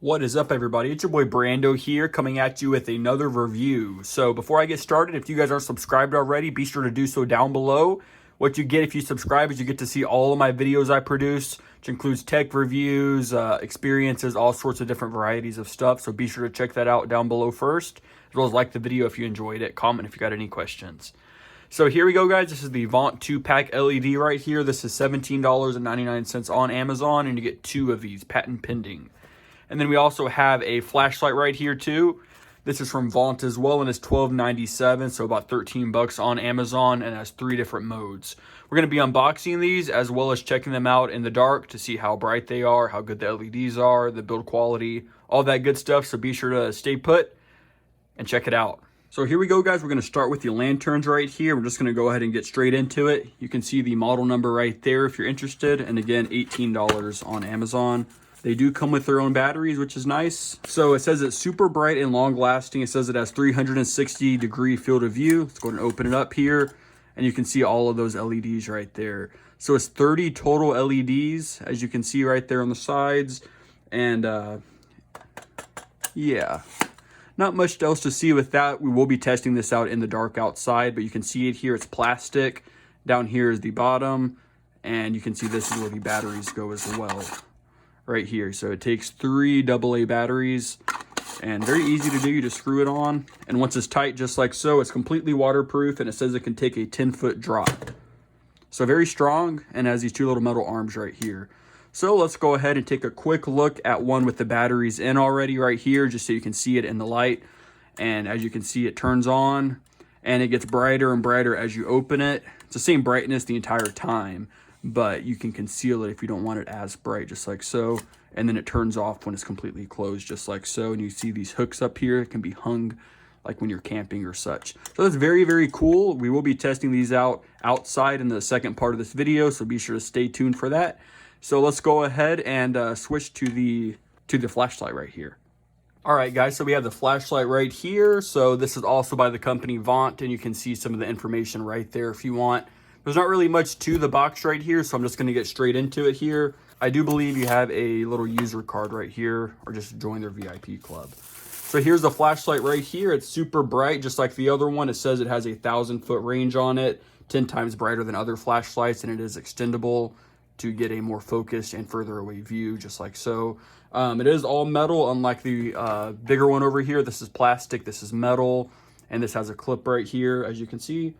What is up, everybody? It's your boy Brando here, coming at you with another review. So before I get started, if you guys aren't subscribed already, be sure to do so down below. What you get if you subscribe is you get to see all of my videos I produce, which includes tech reviews, experiences, all sorts of different varieties of stuff. So be sure to check that out down below first, as well as like the video if you enjoyed it. Comment if you got any questions. So here we go, guys. This is the Vont 2-pack LED right here. This is $17.99 on Amazon, and you get 2 of these, patent pending. And then we also have a flashlight right here too. This is from Vont as well, and it's $12.97, so about 13 bucks on Amazon, and has 3 different modes. We're going to be unboxing these as well as checking them out in the dark to see how bright they are, how good the LEDs are, the build quality, all that good stuff. So be sure to stay put and check it out. So here we go, guys. We're going to start with the lanterns right here. We're just going to go ahead and get straight into it. You can see the model number right there if you're interested, and again, $18 on Amazon. They do come with their own batteries, which is nice. So it says it's super bright and long lasting. It says it has 360 degree field of view. Let's go ahead and open it up here, and you can see all of those LEDs right there. So it's 30 total LEDs, as you can see right there on the sides. And yeah, not much else to see with that. We will be testing this out in the dark outside, but you can see it here. It's plastic. Down here is the bottom, and you can see this is where the batteries go as well. Right here. So it takes 3 AA batteries, and very easy to do. You just screw it on, and once it's tight, just like so, it's completely waterproof, and it says it can take a 10-foot drop. So very strong, and has these 2 little metal arms right here. So let's go ahead and take a quick look at one with the batteries in already right here, just so you can see it in the light. And as you can see, it turns on, and it gets brighter and brighter as you open it. It's the same brightness the entire time, but you can conceal it if you don't want it as bright, just like so. And then it turns off when it's completely closed, just like so. And you see these hooks up here. It can be hung like when you're camping or such. So that's very, very cool. We will be testing these out outside in the second part of this video, so be sure to stay tuned for that. So let's go ahead and switch to the flashlight right here. All right, guys, so we have the flashlight right here. So this is also by the company Vont, and you can see some of the information right there if you want. There's not really much to the box right here, so I'm just going to get straight into it here. I do believe you have a little user card right here, or just join their VIP club. So here's the flashlight right here. It's super bright, just like the other one. It says it has a 1,000-foot range on it, 10 times brighter than other flashlights, and it is extendable to get a more focused and further away view, just like so. It is all metal, unlike the bigger one over here. This is plastic, this is metal, and this has a clip right here, as you can see.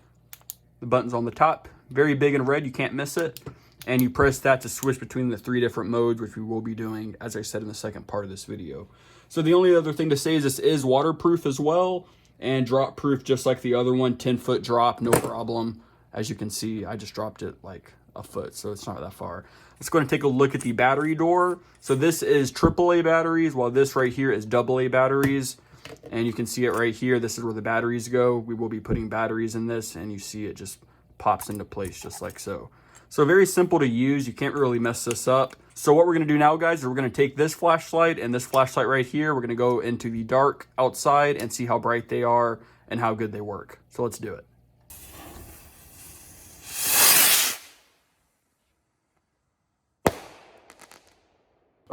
The button's on the top, very big and red, you can't miss it. And you press that to switch between the 3 different modes, which we will be doing, as I said, in the second part of this video. So the only other thing to say is this is waterproof as well, and drop proof, just like the other one. 10-foot drop, no problem. As you can see, I just dropped it like a foot, so it's not that far. Let's go ahead and take a look at the battery door. So this is AAA batteries, while this right here is AA batteries. And you can see it right here. This is where the batteries go. We will be putting batteries in this, and you see it just pops into place just like so. So very simple to use. You can't really mess this up. So what we're going to do now, guys, is we're going to take this flashlight and this flashlight right here. We're going to go into the dark outside and see how bright they are and how good they work. So let's do it.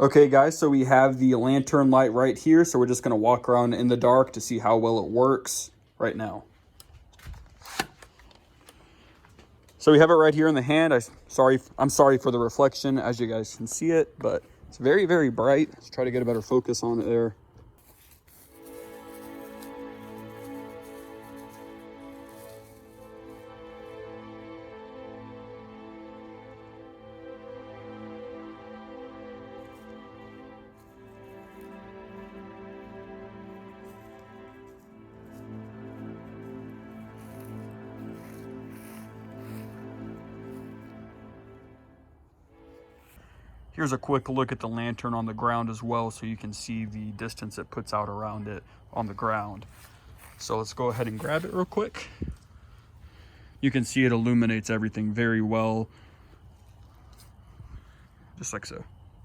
Okay, guys, so we have the lantern light right here. So we're just going to walk around in the dark to see how well it works right now. So we have it right here in the hand. I'm sorry for the reflection, as you guys can see it, but it's very, very bright. Let's try to get a better focus on it there. Here's a quick look at the lantern on the ground as well, so you can see the distance it puts out around it on the ground. So let's go ahead and grab it real quick. You can see it illuminates everything very well, just like so.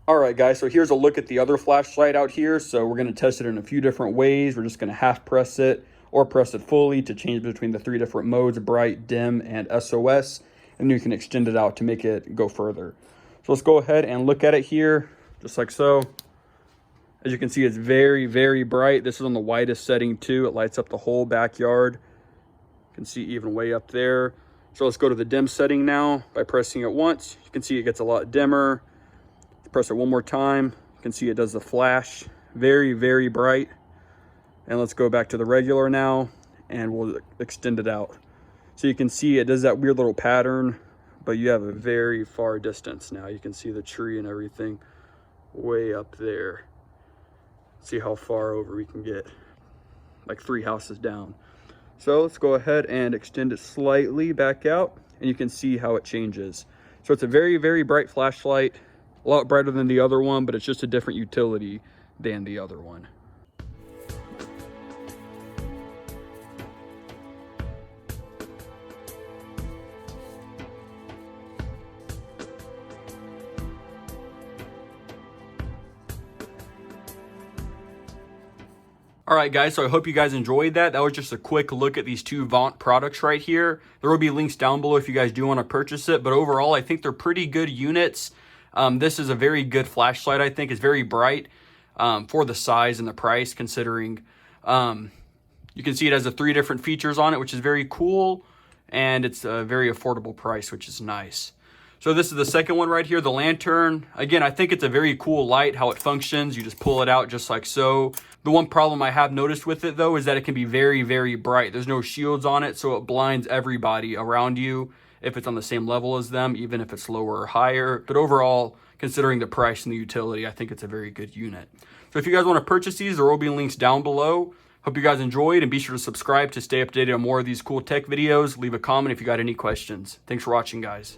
All right, guys, so here's a look at the other flashlight out here. So we're going to test it in a few different ways. We're just going to half press it or press it fully to change between the 3 different modes: bright, dim, and SOS. And you can extend it out to make it go further. So let's go ahead and look at it here, just like so. As you can see, it's very, very bright. This is on the widest setting too. It lights up the whole backyard. You can see even way up there. So let's go to the dim setting now by pressing it once. You can see it gets a lot dimmer. Press it one more time. You can see it does the flash. Very, very bright. And let's go back to the regular now and we'll extend it out. So you can see it does that weird little pattern, but you have a very far distance now. You can see the tree and everything way up there. See how far over we can get, like 3 houses down. So let's go ahead and extend it slightly back out and you can see how it changes. So it's a very, very bright flashlight, a lot brighter than the other one, but it's just a different utility than the other one. All right, guys, so I hope you guys enjoyed that. That was just a quick look at these 2 Vont products right here. There will be links down below if you guys do want to purchase it, but overall, I think they're pretty good units. This is a very good flashlight, I think. It's very bright for the size and the price, considering you can see it has 3 different features on it, which is very cool, and it's a very affordable price, which is nice. So this is the second one right here, the lantern. Again, I think it's a very cool light, how it functions. You just pull it out just like so. The one problem I have noticed with it though is that it can be very, very bright. There's no shields on it, so it blinds everybody around you if it's on the same level as them, even if it's lower or higher. But overall, considering the price and the utility, I think it's a very good unit. So if you guys want to purchase these, there will be links down below. Hope you guys enjoyed, and be sure to subscribe to stay updated on more of these cool tech videos. Leave a comment if you got any questions. Thanks for watching, guys.